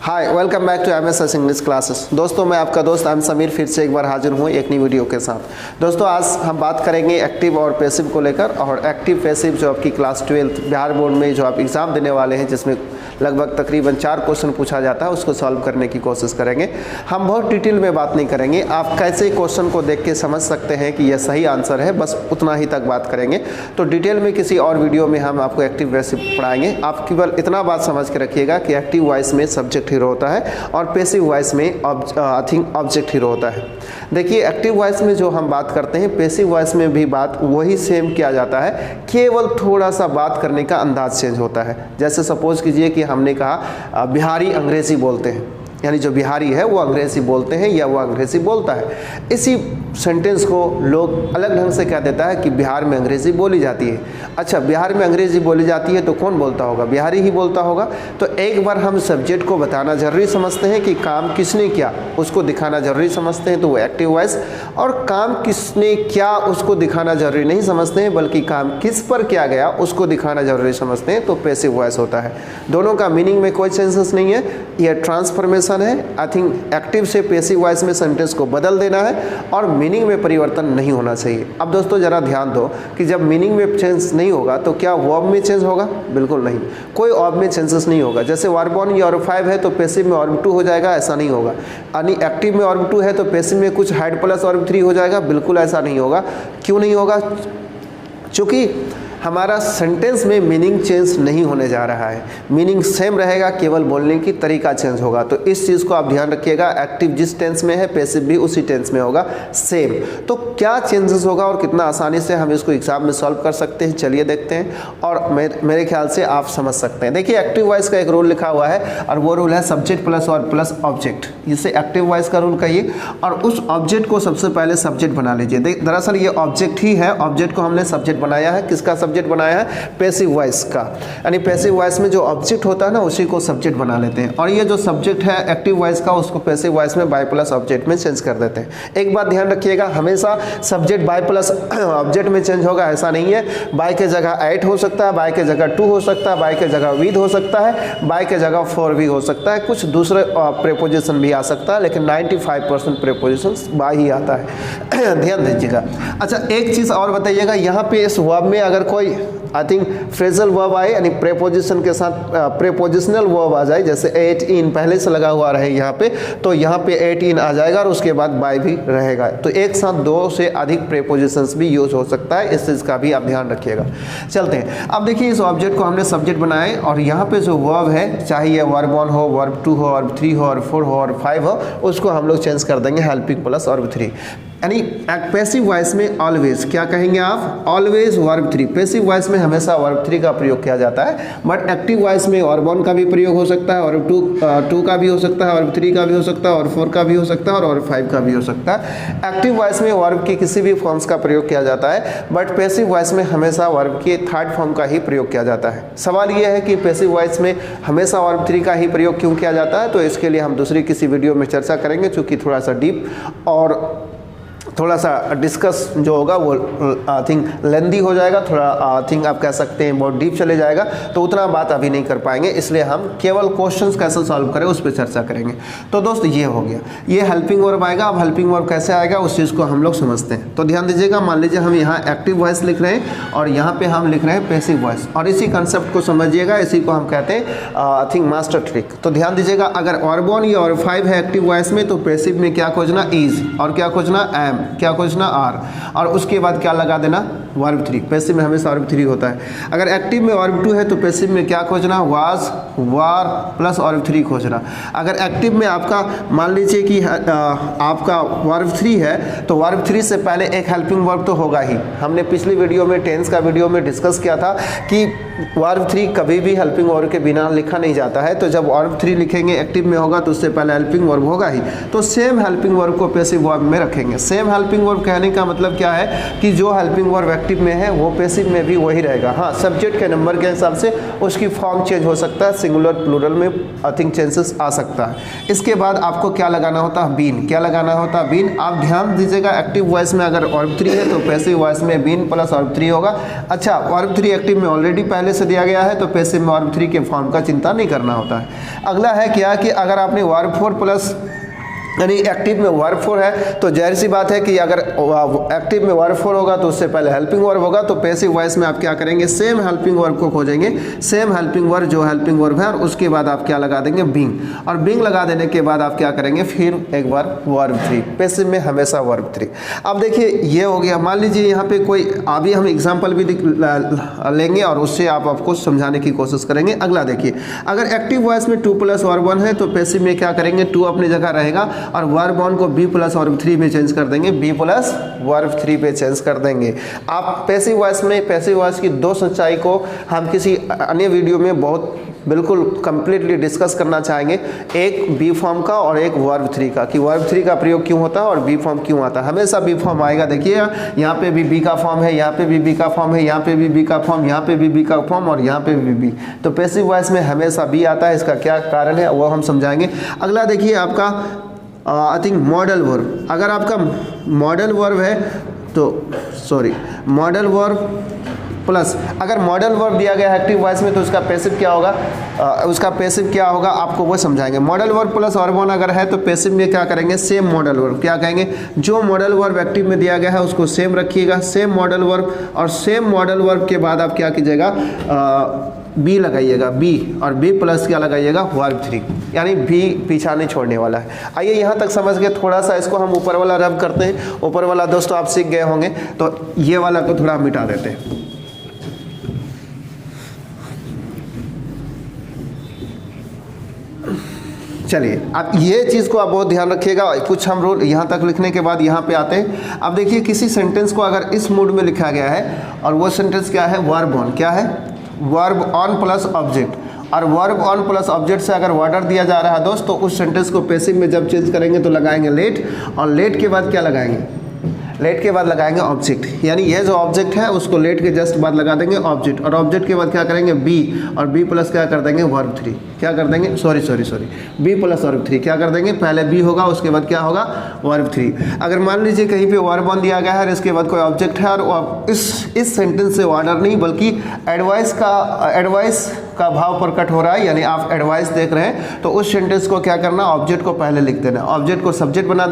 Hi, welcome back to MSS English classes. दोस्तों, मैं आपका दोस्त एम समीर फिर से एक बार हाजिर हूँ एक नई वीडियो के साथ। दोस्तों, आज हम बात करेंगे एक्टिव और पैसिव को लेकर। और एक्टिव पैसिव जो आपकी क्लास 12 बिहार बोर्ड में जो आप एग्ज़ाम देने वाले हैं, जिसमें लगभग तकरीबन 4 क्वेश्चन पूछा जाता है, उसको सॉल्व करने की कोशिश करेंगे। हम बहुत डिटेल में बात नहीं करेंगे, आप कैसे क्वेश्चन को देख के समझ सकते हैं कि यह सही आंसर है, बस उतना ही तक बात करेंगे। तो डिटेल में किसी और वीडियो में हम आपको एक्टिव पैसिव पढ़ाएंगे। आप केवल इतना बात समझ के रखिएगा कि एक्टिव वॉइस में सब्जेक्ट हीरो होता है और पैसिव वॉइस में ऑब्जेक्ट हीरो होता है। देखिए, एक्टिव वॉइस में जो हम बात करते हैं, पैसिव वॉइस में भी बात वही सेम किया जाता है, केवल थोड़ा सा बात करने का अंदाज चेंज होता है। जैसे सपोज कीजिए कि हमने कहा बिहारी अंग्रेजी बोलते हैं, यानी जो बिहारी है वो अंग्रेजी बोलते हैं या वो अंग्रेजी बोलता है। इसी सेंटेंस को लोग अलग ढंग से कह देता है कि बिहार में अंग्रेजी बोली जाती है। अच्छा, बिहार में अंग्रेजी बोली जाती है तो कौन बोलता होगा? बिहारी ही बोलता होगा। तो एक बार हम सब्जेक्ट को बताना जरूरी समझते हैं कि काम किसने किया, उसको दिखाना जरूरी समझते हैं, तो वो एक्टिव वॉइस। और काम किसने किया उसको दिखाना जरूरी नहीं समझते हैं, बल्कि काम किस पर किया गया उसको दिखाना जरूरी समझते हैं, तो पैसिव वॉइस होता है। दोनों का मीनिंग में कोई चेंजेस नहीं है, यह ट्रांसफॉर्मेशन है। आई थिंक एक्टिव से पैसिव वॉइस में सेंटेंस को बदल देना है और मीनिंग में परिवर्तन नहीं होना चाहिए। अब दोस्तों, जरा ध्यान दो कि जब मीनिंग में चेंज नहीं होगा तो क्या वर्ब में चेंज होगा? बिल्कुल नहीं, कोई वर्ब में चेंजेस नहीं होगा। जैसे वर्ब 1 या वर्ब 5 है तो पैसिव में वर्ब 2 हो जाएगा, ऐसा नहीं होगा। यानी एक्टिव में वर्ब 2 है तो पैसिव में कुछ हेड प्लस वर्ब 3 हो जाएगा, बिल्कुल ऐसा नहीं होगा। क्यों नहीं होगा? क्योंकि हमारा सेंटेंस में मीनिंग चेंज नहीं होने जा रहा है, मीनिंग सेम रहेगा, केवल बोलने की तरीका चेंज होगा। तो इस चीज़ को आप ध्यान रखिएगा, एक्टिव जिस टेंस में है पैसिव भी उसी टेंस में होगा सेम। तो क्या चेंजेस होगा और कितना आसानी से हम इसको एग्जाम में सॉल्व कर सकते हैं, चलिए देखते हैं। और मेरे ख्याल से आप समझ सकते हैं। देखिए, एक्टिव वॉइस का एक रूल लिखा हुआ है और वो रूल है सब्जेक्ट प्लस और प्लस ऑब्जेक्ट। इसे एक्टिव वॉइस का रूल कहिए और उस ऑब्जेक्ट को सबसे पहले सब्जेक्ट बना लीजिए। दरअसल ये ऑब्जेक्ट ही है, ऑब्जेक्ट को हमने सब्जेक्ट बनाया है। किसका सब्जेक्ट बनाया है? पैसिव वॉइस का। यानी पैसिव वॉइस में जो ऑब्जेक्ट होता है ना, उसी को सब्जेक्ट बना लेते हैं। और ये जो सब्जेक्ट है एक्टिव वॉइस का, उसको पैसिव वॉइस में बाय प्लस ऑब्जेक्ट में चेंज कर देते हैं। एक बात ध्यान रखिएगा, हमेशा सब्जेक्ट बाय प्लस ऑब्जेक्ट में चेंज होगा ऐसा नहीं है। बाय के जगह एट हो सकता है, बाय के जगह 2 हो सकता है, बाय के जगह विद हो सकता है, बाय के जगह फॉर भी हो सकता है, कुछ दूसरे प्रीपोजिशन भी आ सकता है, लेकिन 95% प्रीपोजिशन बाय ही आता है। ध्यान दीजिएगा। अच्छा, एक चीज़ और बताइएगा, यहाँ पे इस वर्ब में अगर कोई आई थिंक फ्रेजल वर्ब आए, यानी प्रेपोजिशन के साथ प्रेपोजिशनल वर्ब आ जाए, जैसे एट इन पहले से लगा हुआ रहे यहाँ पे, तो यहाँ पे एट इन आ जाएगा और उसके बाद बाय भी रहेगा। तो एक साथ 2 से अधिक प्रेपोजिशंस भी यूज हो सकता है, इस चीज़ का भी आप ध्यान रखिएगा। चलते हैं। अब देखिए, इस ऑब्जेक्ट को हमने सब्जेक्ट बनाए और यहाँ पे जो वर्ब है, चाहे ये वर्ब 1 हो, वर्ब 2 हो, वर्ब 3 हो, वर्ब 4 हो, वर्ब 5 हो, उसको हम लोग चेंज कर देंगे हेल्पिंग प्लस वर्ब 3। यानी पैसिव वॉइस में ऑलवेज क्या कहेंगे आप? Always verb 3। पैसिव वॉइस में हमेशा वर्ब 3 का प्रयोग किया जाता है, बट एक्टिव वॉइस में वर्ब 1 का भी प्रयोग हो सकता है, वर्ब 2 का भी हो सकता है, वर्ब 3 का भी हो सकता है, वर्ब 4 का भी हो सकता है और वर्ब 5 का भी हो सकता है। एक्टिव वॉइस में वर्ब के किसी भी फॉर्म्स का प्रयोग किया जाता है, बट पैसिव वॉइस में हमेशा वर्ब के थर्ड फॉर्म का ही प्रयोग किया जाता है। सवाल यह है कि पैसिव वॉइस में हमेशा वर्ब 3 का ही प्रयोग क्यों किया जाता है, तो इसके लिए हम दूसरी किसी वीडियो में चर्चा करेंगे, चूँकि थोड़ा सा डीप और थोड़ा सा डिस्कस जो होगा वो आई थिंक लेंदी हो जाएगा, थोड़ा आई थिंक आप कह सकते हैं बहुत डीप चले जाएगा, तो उतना बात अभी नहीं कर पाएंगे। इसलिए हम केवल क्वेश्चंस कैसे सॉल्व करें उस पर चर्चा करेंगे। तो दोस्त, ये हो गया, ये हेल्पिंग वर्ब आएगा। अब हेल्पिंग वर्ब कैसे आएगा उस चीज़ को हम लोग समझते हैं। तो ध्यान दीजिएगा, मान लीजिए हम यहाँ एक्टिव वॉइस लिख रहे हैं और यहाँ पे हम लिख रहे हैं पैसिव वॉइस, और इसी कंसेप्ट को समझिएगा, इसी को हम कहते हैं आई थिंक मास्टर ट्रिक। तो ध्यान दीजिएगा, अगर वर्ब 1 या वर्ब 5 है एक्टिव वॉइस में, तो पैसिव में क्या खोजना? इज, और क्या खोजना? एम, क्या खोजना? आर, और उसके बाद क्या लगा देना? वर्ब 3। पैसिव में हमेशा वर्ब 3 होता है। अगर एक्टिव में वर्ब 2 है तो पैसिव में क्या खोजना? वाज, वार प्लस वर्ब 3 खोजना। अगर एक्टिव में आपका मान लीजिए कि आपका वर्ब 3 है, तो वर्ब 3 से पहले एक हेल्पिंग वर्ब तो होगा ही। हमने पिछली वीडियो में, टेंस का वीडियो में डिस्कस किया था कि वर्ब 3 कभी भी हेल्पिंग वर्ब के बिना लिखा नहीं जाता है। तो जब वर्ब 3 लिखेंगे एक्टिव में होगा तो उससे पहले हेल्पिंग वर्ब होगा ही, तो सेम हेल्पिंग वर्ब को पैसिव वर्ब में रखेंगे। सेम हेल्पिंग वर्ब कहने का मतलब क्या है कि जो हेल्पिंग वर्ब एक्टिव में है वो पैसिव में भी वही रहेगा। हाँ, सब्जेक्ट के नंबर के हिसाब से उसकी फॉर्म चेंज हो सकता है, सिंगुलर प्लूरल में आई थिंक चेंजेस आ सकता है। इसके बाद आपको क्या लगाना होता है, बीन। क्या लगाना होता है, बीन। आप ध्यान दीजिएगा, एक्टिव वॉइस में अगर वर्ब 3 है तो पैसिव वॉइस में बीन प्लस वर्ब 3 होगा। अच्छा, वर्ब 3 एक्टिव में ऑलरेडी पहले से दिया गया है तो पैसिव में वर्ब 3 के फॉर्म का चिंता नहीं करना होता है। अगला है क्या कि अगर आपने वर्ब 4 प्लस यानी एक्टिव में वर्ब 4 है तो जाहिर सी बात है कि अगर एक्टिव में वर्ब 4 होगा तो उससे पहले हेल्पिंग वर्ब होगा, तो पैसिव वॉइस में आप क्या करेंगे, सेम हेल्पिंग वर्ब को खोजेंगे, सेम हेल्पिंग वर्ब जो हेल्पिंग वर्ब है, और उसके बाद आप क्या लगा देंगे, बीइंग। और बीइंग लगा देने के बाद आप क्या करेंगे, फिर एक बार वर्ब 3। पैसिव में हमेशा वर्ब 3। अब देखिए ये हो गया। मान लीजिए यहाँ पे कोई अभी हम एग्जाम्पल भी लेंगे और उससे आपको समझाने की कोशिश करेंगे। अगला देखिए, अगर एक्टिव वॉइस में 2 प्लस वर्ब 1 है तो पैसिव में क्या करेंगे, 2 अपनी जगह रहेगा और वर्ब 1 को बी प्लस वर्ब 3 पे चेंज कर देंगे, बी प्लस वर्ब 3 पे चेंज कर देंगे। आप पैसिव वॉइस में पैसिव वॉइस की 2 सच्चाई को हम किसी अन्य वीडियो में बहुत बिल्कुल कंप्लीटली डिस्कस करना चाहेंगे, एक बी फॉर्म का और एक वर्ब 3 का, कि वर्ब 3 का प्रयोग क्यों होता है और बी फॉर्म क्यों आता है। हमेशा बी फॉर्म आएगा। देखिएगा यहाँ पे भी बी का फॉर्म है, यहाँ पे भी बी का फॉर्म है, यहाँ पे भी बी का फॉर्म, यहाँ पे भी बी का फॉर्म और यहाँ पे भी बी। तो पैसिव वॉइस में हमेशा बी आता है। इसका क्या कारण है वो हम समझाएंगे। अगला देखिए आपका आई थिंक मॉडल वर्ब। अगर आपका मॉडल वर्ब है तो मॉडल वर्ब प्लस अगर मॉडल वर्ब दिया गया है एक्टिव वॉइस में तो उसका पैसिव क्या होगा, आपको वो समझाएंगे। मॉडल वर्ब प्लस वर्ब 1 अगर है तो पैसिव में क्या करेंगे, सेम मॉडल वर्ब। क्या कहेंगे, जो मॉडल वर्ब एक्टिव में दिया गया है उसको सेम रखिएगा, सेम मॉडल वर्ब, और सेम मॉडल वर्ब के बाद आप क्या कीजिएगा, बी लगाइएगा, बी, और बी प्लस क्या लगाइएगा, वर्ब 3, यानी बी पीछा नहीं छोड़ने वाला है। आइए यहाँ तक समझ के थोड़ा सा इसको हम ऊपर वाला रब करते हैं। ऊपर वाला दोस्तों आप सीख गए होंगे, तो ये वाला को थोड़ा मिटा देते हैं। चलिए, अब ये चीज़ को आप बहुत ध्यान रखिएगा। कुछ हम रूल यहाँ तक लिखने के बाद यहाँ पे आते हैं। अब देखिए, किसी सेंटेंस को अगर इस मूड में लिखा गया है और वो सेंटेंस क्या है, वर्ब ऑन। क्या है, वर्ब ऑन प्लस ऑब्जेक्ट। और वर्ब ऑन प्लस ऑब्जेक्ट से अगर ऑर्डर दिया जा रहा है दोस्त, तो उस सेंटेंस को पैसिव में जब चेंज करेंगे तो लगाएंगे लेट, और लेट के बाद क्या लगाएंगे, लेट के बाद लगाएंगे ऑब्जेक्ट। यानी ये जो ऑब्जेक्ट है उसको लेट के जस्ट बाद लगा देंगे ऑब्जेक्ट, और ऑब्जेक्ट के बाद क्या करेंगे, बी, और बी प्लस क्या कर देंगे, वर्ब 3। क्या कर देंगे, सॉरी बी प्लस वर्ब 3 क्या कर देंगे, पहले बी होगा उसके बाद क्या होगा, वर्ब 3। अगर मान लीजिए कहीं पे वर्ब 1 दिया गया है और इसके बाद कोई ऑब्जेक्ट है और इस सेंटेंस से ऑर्डर नहीं बल्कि एडवाइस का भाव प्रकट हो रहा है, यानी आप एडवाइस देख रहे हैं, तो उस सेंटेंस को क्या करना, ऑब्जेक्ट को पहले लिख देना, ऑब्जेक्ट को सब्जेक्ट बना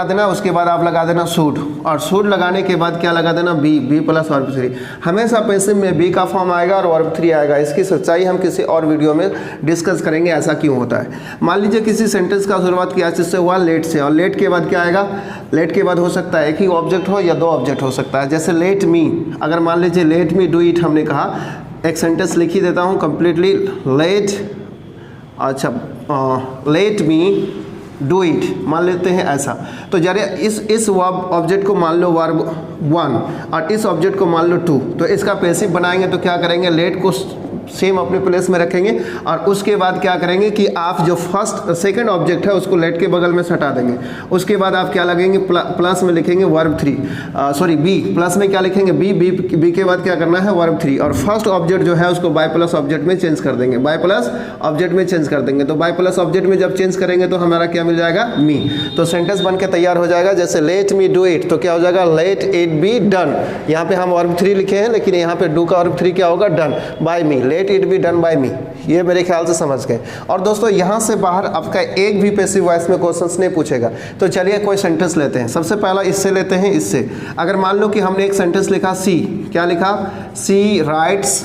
देना, उसके बाद आप लगा देना शुड, और शुड लगाने के बाद क्या लगा देना, बी प्लस वर्ब 3। हमेशा पैसिव में बी का फॉर्म आएगा और वर्ब 3 आएगा। इसकी सच्चाई हम किसी और वीडियो में डिस्कस करेंगे ऐसा क्यों होता है। मान लीजिए किसी सेंटेंस का शुरुआत किया जिससे हुआ लेट से, और लेट के बाद क्या आएगा, लेट के बाद हो सकता है एक ही ऑब्जेक्ट हो या 2 ऑब्जेक्ट हो सकता है। जैसे लेट मी, अगर मान लीजिए लेट मी डू इट हमने कहा, एक सेंटेंस लिख ही देता हूँ completely, let me do it मान लेते हैं ऐसा। तो जरा इस ऑब्जेक्ट को मान लो वर्ब 1 और इस ऑब्जेक्ट को मान लो 2, तो इसका पैसिव बनाएंगे तो क्या करेंगे, लेट को सेम अपने प्लेस में रखेंगे, और उसके बाद क्या करेंगे कि आप जो सेकंड ऑब्जेक्ट है उसको लेट के बगल में सटा देंगे। उसके बाद आप क्या लगेंगे, प्लस में लिखेंगे वर्ब 3, बी प्लस में क्या लिखेंगे, बी के बाद क्या करना है, वर्ब 3, और फर्स्ट ऑब्जेक्ट जो है उसको बाय प्लस ऑब्जेक्ट में चेंज कर देंगे, बाय प्लस ऑब्जेक्ट में चेंज कर देंगे। तो बाय प्लस ऑब्जेक्ट में जब चेंज करेंगे तो हमारा क्या मिल जाएगा, मी। तो सेंटेंस बन के तैयार हो जाएगा। जैसे लेट मी डू इट, तो क्या हो जाएगा, लेट इट बी डन। यहाँ पे हम वर्ब 3 लिखे हैं, लेकिन यहाँ पे डू का वर्ब 3 क्या होगा, done by me, let it be done by me. ये मेरे ख्याल से समझ गए। और दोस्तों यहाँ से बाहर आपका एक भी पैसिव वॉइस में क्वेश्चंस नहीं पूछेगा। तो चलिए कोई सेंटेंस लेते हैं। सबसे पहला इससे लेते हैं, इससे अगर मान लो कि हमने एक सेंटेंस लिखा, सी, क्या लिखा, she writes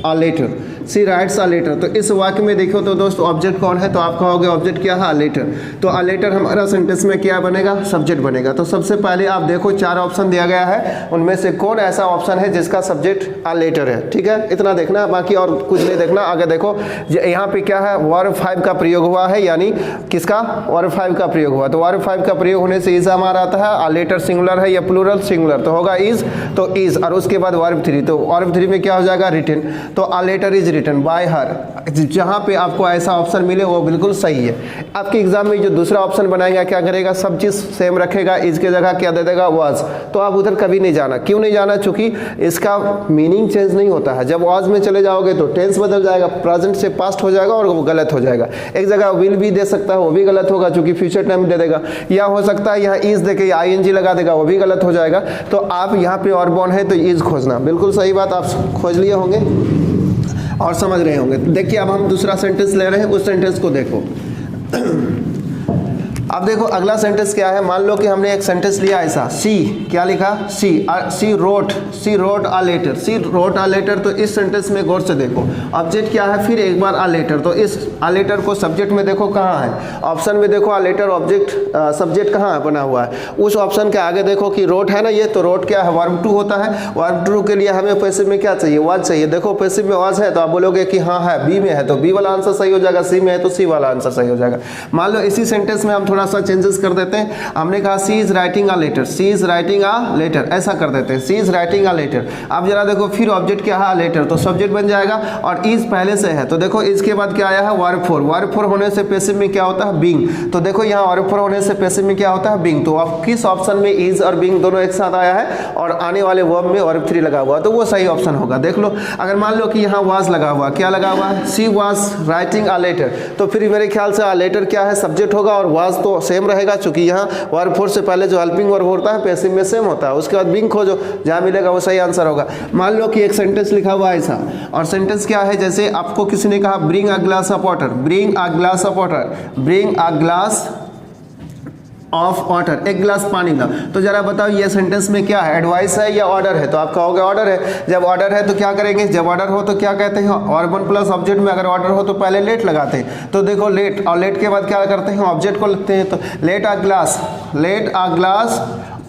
a letter, she writes a letter. तो इस वाक्य में देखो तो दोस्तों ऑब्जेक्ट कौन है, तो आप कहोगे ऑब्जेक्ट क्या है, लेटर। तो अ लेटर हमारा सेंटेंस में क्या बनेगा, सब्जेक्ट बनेगा। तो सबसे पहले आप देखो 4 ऑप्शन दिया गया है, उनमें से कौन ऐसा ऑप्शन है जिसका सब्जेक्ट अ लेटर है। ठीक है, इतना देखना, बाकी और कुछ नहीं देखना। आगे देखो यहाँ पे क्या है, वर्ब 5 का प्रयोग हुआ है, यानी किसका, वर्ब 5 का प्रयोग हुआ। तो वर्ब 5 का प्रयोग होने से इज हमारा आता है, अ लेटर सिंगुलर है या प्लूरल, सिंगुलर, तो होगा इज, तो इज, और उसके बाद वर्ब 3, तो वर्ब 3 में क्या हो जाएगा, रिटन। तो a letter is written by her, जहाँ पे आपको ऐसा ऑप्शन मिले वो बिल्कुल सही है। आपके एग्जाम में जो दूसरा ऑप्शन बनाएगा क्या करेगा, सब चीज़ सेम रखेगा, इज की जगह क्या दे देगा वाज, तो आप उधर कभी नहीं जाना। क्यों नहीं जाना, चूंकि इसका मीनिंग चेंज नहीं होता है। जब वाज में चले जाओगे तो टेंस बदल जाएगा, प्रेजेंट से पास्ट हो जाएगा और वो गलत हो जाएगा। एक जगह विल भी दे सकता है, वो भी गलत होगा चूंकि फ्यूचर टाइम दे देगा, या हो सकता है यहाँ इज देके ING लगा देगा, वो भी गलत हो जाएगा। तो आप यहाँ पे और बॉर्न है तो इज खोजना, बिल्कुल सही बात, आप खोज लिए होंगे और समझ रहे होंगे। देखिए अब हम दूसरा सेंटेंस ले रहे हैं, उस सेंटेंस को देखो। अब देखो अगला सेंटेंस क्या है। मान लो कि हमने एक सेंटेंस लिया ऐसा, सी क्या लिखा, she wrote a letter, she wrote a letter. तो इस सेंटेंस में गौर से देखो, ऑब्जेक्ट क्या है, फिर एक बार अ लेटर। तो इस अ लेटर को सब्जेक्ट में देखो कहाँ है, ऑप्शन में देखो अ लेटर ऑब्जेक्ट सब्जेक्ट कहाँ बना हुआ है, उस ऑप्शन के आगे देखो कि रोट है ना ये, तो रोट क्या है, वर्ब टू होता है। वर्ब टू के लिए हमें पैसिव में क्या चाहिए, वाज चाहिए। देखो पैसिव में वाज है तो आप बोलोगे कि हाँ है, बी में है तो बी वाला आंसर सही हो जाएगा, सी में है तो सी वाला आंसर सही हो जाएगा। मान लो इसी सेंटेंस में हम थोड़ा सा चेंजेस कर देते हैं। हमने कहा she is writing a letter, she is writing a letter, ऐसा कर देते हैं, she is writing a letter. अब जरा देखो फिर ऑब्जेक्ट क्या है, लेटर, तो सब्जेक्ट बन जाएगा और इज पहले से है। तो देखो इसके बाद क्या आया है, वर्ब फोर। वर्ब फोर होने से पैसिव में क्या होता है, बीइंग। तो देखो यहाँ वर्ब फोर होने से पैसिव में क्या होता है, बीइंग। तो अब किस ऑप्शन में इज और बीइंग दोनों एक साथ आया है और आने वाले वर्ब में वर्ब थ्री लगा हुआ, तो वो सही ऑप्शन होगा। देख लो अगर मान लो कि यहाँ वाज लगा हुआ, क्या लगा हुआ है, she was writing a letter, तो फिर मेरे ख्याल से अ लेटर क्या है, सब्जेक्ट होगा और वाज तो सेम रहेगा, क्योंकि यहाँ वर्ब फोर से पहले जो हेल्पिंग वर्ब होता है पैसिव में सेम होता है। उसके बाद बीइंग खोजो, जहाँ मिलेगा वो सही आंसर होगा। मान लो कि एक सेंटेंस लिखा हुआ है ऐसा, और सेंटेंस क्या है, जैसे आपको किसी ने कहा bring a glass of water, bring a glass of water, bring a glass of water, एक गिलास पानी ला। तो जरा बताओ ये सेंटेंस में क्या है, एडवाइस है या ऑर्डर है, तो आप कहोगे ऑर्डर है। जब ऑर्डर है तो क्या करेंगे, जब ऑर्डर हो तो क्या कहते हैं, वर्ब प्लस ऑब्जेक्ट में अगर ऑर्डर हो तो पहले लेट लगाते हैं। तो देखो लेट, और लेट के बाद क्या करते हैं, ऑब्जेक्ट को लिखते हैं। तो let a glass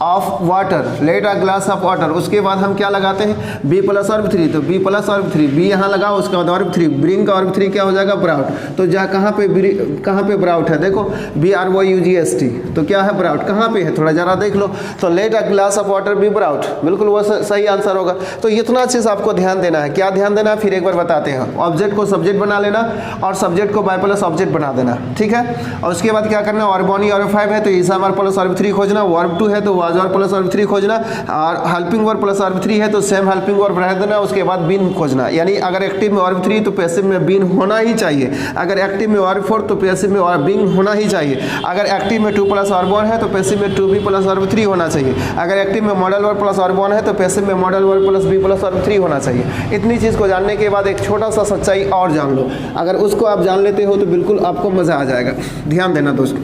of water, let a glass of water. उसके बाद हम क्या लगाते हैं, बी प्लस वर्ब थ्री, तो be plus verb three, be यहाँ लगाओ, उसके बाद वर्ब थ्री, ब्रिंग का वर्ब थ्री क्या हो जाएगा, ब्राउट। तो जहाँ कहाँ पे ब्राउट है, देखो BROUGST, तो क्या है ब्राउट, कहाँ पे है, थोड़ा जरा देख लो। तो let a glass of water be brought, बिल्कुल वो सही आंसर होगा। तो इतना चीज़ आपको ध्यान देना है। क्या ध्यान देना है, फिर एक बार बताते हैं। ऑब्जेक्ट को सब्जेक्ट बना लेना और सब्जेक्ट को बाय प्लस ऑब्जेक्ट बना देना, ठीक है। और उसके बाद क्या करना, वर्ब वन वर्ब फाइव है तो ईसा वर्ब प्लस वर्ब थ्री खोजना, वर्ब टू है तो was verb plus verb three खोजना, और helping verb plus verb three है तो सेम हेल्पिंग वर्ब रह देना। उसके बाद बीन खोजना, यानी अगर एक्टिव में वर्ब थ्री तो पैसिव में बीन होना ही चाहिए, अगर एक्टिव में वर्ब फोर तो पैसिव में बीन होना ही चाहिए, अगर एक्टिव में टू प्लस वर्ब वन है तो पैसिव में to be plus verb three होना चाहिए, अगर एक्टिव में modal verb plus verb one है तो पैसिव में modal verb plus be plus verb three होना चाहिए। इतनी चीज़ को जानने के बाद एक छोटा सा सच्चाई और जान लो, अगर उसको आप जान लेते हो तो बिल्कुल आपको मज़ा आ जाएगा। ध्यान देना दोस्तों।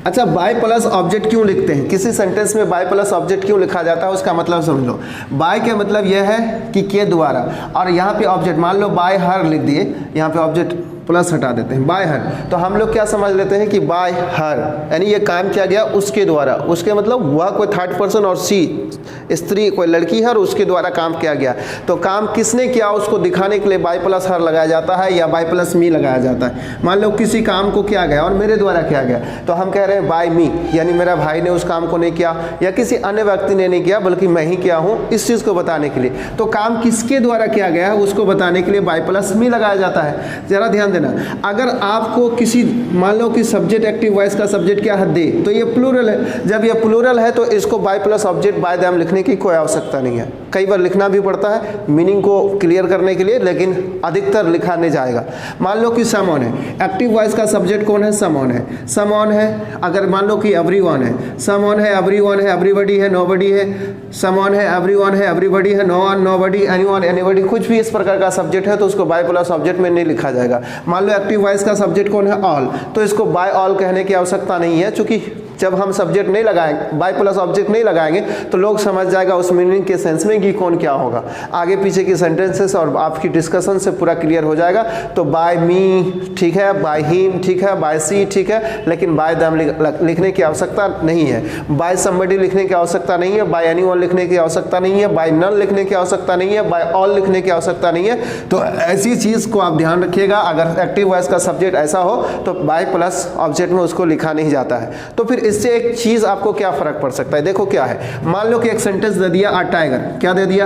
अच्छा, बाय प्लस ऑब्जेक्ट क्यों लिखते हैं, किसी सेंटेंस में बाय प्लस ऑब्जेक्ट क्यों लिखा जाता है, उसका मतलब समझ लो। बाय का मतलब यह है कि के द्वारा, और यहाँ पे ऑब्जेक्ट, मान लो बाय हर लिख दिए, यहाँ पे ऑब्जेक्ट प्लस हटा देते हैं, बाय हर, तो हम लोग क्या समझ लेते हैं कि बाय हर यानी ये काम किया गया उसके द्वारा। उसके मतलब हुआ कोई थर्ड पर्सन और सी स्त्री, कोई लड़की है और उसके द्वारा काम किया गया। तो काम किसने किया उसको दिखाने के लिए बाय प्लस हर लगाया जाता है या बाय प्लस मी लगाया जाता है। मान लो किसी काम को किया गया और मेरे द्वारा किया गया, तो हम कह रहे हैं बाय मी, यानी मेरा भाई ने उस काम को नहीं किया या किसी अन्य व्यक्ति ने नहीं किया बल्कि मैं ही किया हूँ, इस चीज़ को बताने के लिए। तो काम किसके द्वारा किया गया है उसको बताने के लिए बाय प्लस मी लगाया जाता है। जरा ध्यान देना, अगर आपको किसी, मान लो कि सब्जेक्ट एक्टिव वॉइस का सब्जेक्ट क्या है, दे, तो ये प्लूरल है। जब ये प्लूरल है तो इसको by plus object by them लिखने की कोई आवश्यकता नहीं है। कई बार लिखना भी पड़ता है मीनिंग को क्लियर करने के लिए, लेकिन अधिकतर लिखा नहीं जाएगा। मान लो कि समवन है, एक्टिव वॉइस का सब्जेक्ट कौन है, समवन है। समवन है, अगर मान लो कि एवरीवन है, समवन है, एवरीवन है, एवरीबॉडी है, नोबडी है, समवन है, एवरीवन है, एवरीबॉडी है, no one, nobody, anyone, anybody, कुछ भी इस प्रकार का सब्जेक्ट है तो उसको बाय प्लस ऑब्जेक्ट में नहीं लिखा जाएगा। मान लो एक्टिव वॉइस का सब्जेक्ट कौन है, ऑल, तो इसको बाय ऑल कहने की आवश्यकता नहीं है, क्योंकि जब हम सब्जेक्ट नहीं लगाएंगे, बाय प्लस ऑब्जेक्ट नहीं लगाएंगे तो लोग समझ जाएगा उस मीनिंग के सेंस में कि कौन क्या होगा। आगे पीछे की सेंटेंसेस और आपकी डिस्कशन से पूरा क्लियर हो जाएगा। तो बाय मी ठीक है, बाय हिम ठीक है, बाय सी ठीक है, लेकिन बाय देम लिखने की आवश्यकता नहीं है, बाय समबडी लिखने की आवश्यकता नहीं है, बाय एनीवन लिखने की आवश्यकता नहीं है, बाय नन लिखने की आवश्यकता नहीं है, बाय ऑल लिखने की आवश्यकता नहीं है। तो ऐसी चीज़ को आप ध्यान रखिएगा, अगर एक्टिव वॉइस का सब्जेक्ट ऐसा हो तो बाय प्लस ऑब्जेक्ट में उसको लिखा नहीं जाता है। तो फिर इससे एक चीज आपको क्या फर्क पड़ सकता है, देखो क्या है। मान लो कि एक सेंटेंस दे दिया, अ टाइगर, क्या दे दिया,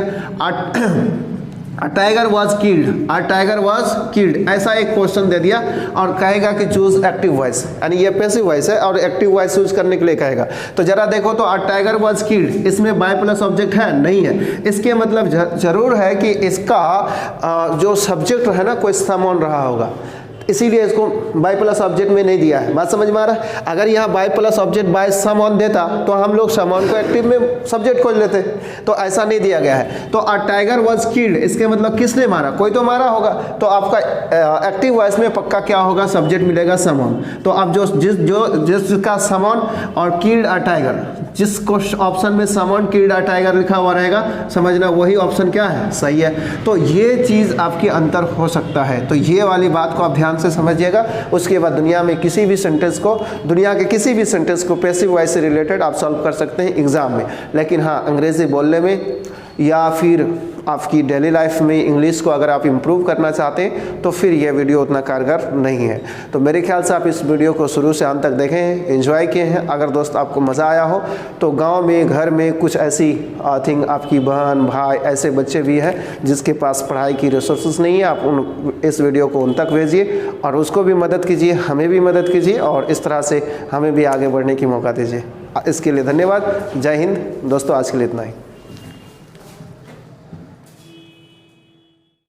a tiger was killed, a tiger was killed, ऐसा एक क्वेश्चन दे दिया और कहेगा कि चूज एक्टिव वॉइस, यानी ये पैसिव वॉइस है और एक्टिव वॉइस चूज करने के लिए कहेगा। तो जरा देखो तो अ टाइगर वॉज किल्ड, इसमें बाय प्लस ऑब्जेक्ट है नहीं है, इसके मतलब जरूर है कि इसका जो सब्जेक्ट है ना कोई समवन रहा होगा, इसीलिए इसको बाय प्लस ऑब्जेक्ट में नहीं दिया है। बात समझ में आ रहा है? अगर यहाँ by plus object by someone देता तो हम लोग सम ऑन को एक्टिव में सब्जेक्ट खोज लेते, तो ऐसा नहीं दिया गया है। तो अ टाइगर वाज किल्ड, इसके मतलब किसने मारा, कोई तो मारा होगा, तो आपका एक्टिव वॉइस में पक्का क्या होगा, सब्जेक्ट मिलेगा सम ऑन। तो अब जिसका सम ऑन और किल्ड अ टाइगर, जिस ऑप्शन में सम ऑन किल्ड अ टाइगर लिखा हुआ रहेगा, समझना वही ऑप्शन क्या है, सही है। तो ये चीज़ आपकी अंतर हो सकता है, तो ये वाली बात को आप ध्यान से समझिएगा। उसके बाद दुनिया में किसी भी सेंटेंस को, दुनिया के किसी भी सेंटेंस को पैसिव वॉइस से रिलेटेड आप सॉल्व कर सकते हैं एग्जाम में। लेकिन हाँ, अंग्रेजी बोलने में या फिर आपकी डेली लाइफ में इंग्लिश को अगर आप इम्प्रूव करना चाहते हैं तो फिर यह वीडियो उतना कारगर नहीं है। तो मेरे ख्याल से आप इस वीडियो को शुरू से अंत तक देखें हैं, एंजॉय किए हैं। अगर दोस्त आपको मज़ा आया हो तो गांव में, घर में कुछ ऐसी थिंग, आपकी बहन भाई ऐसे बच्चे भी हैं जिसके पास पढ़ाई की रिसोर्सेज नहीं है, आप इस वीडियो को उन तक भेजिए और उसको भी मदद कीजिए, हमें भी मदद कीजिए और इस तरह से हमें भी आगे बढ़ने की मौका दीजिए। इसके लिए धन्यवाद। जय हिंद दोस्तों, आज के लिए इतना ही।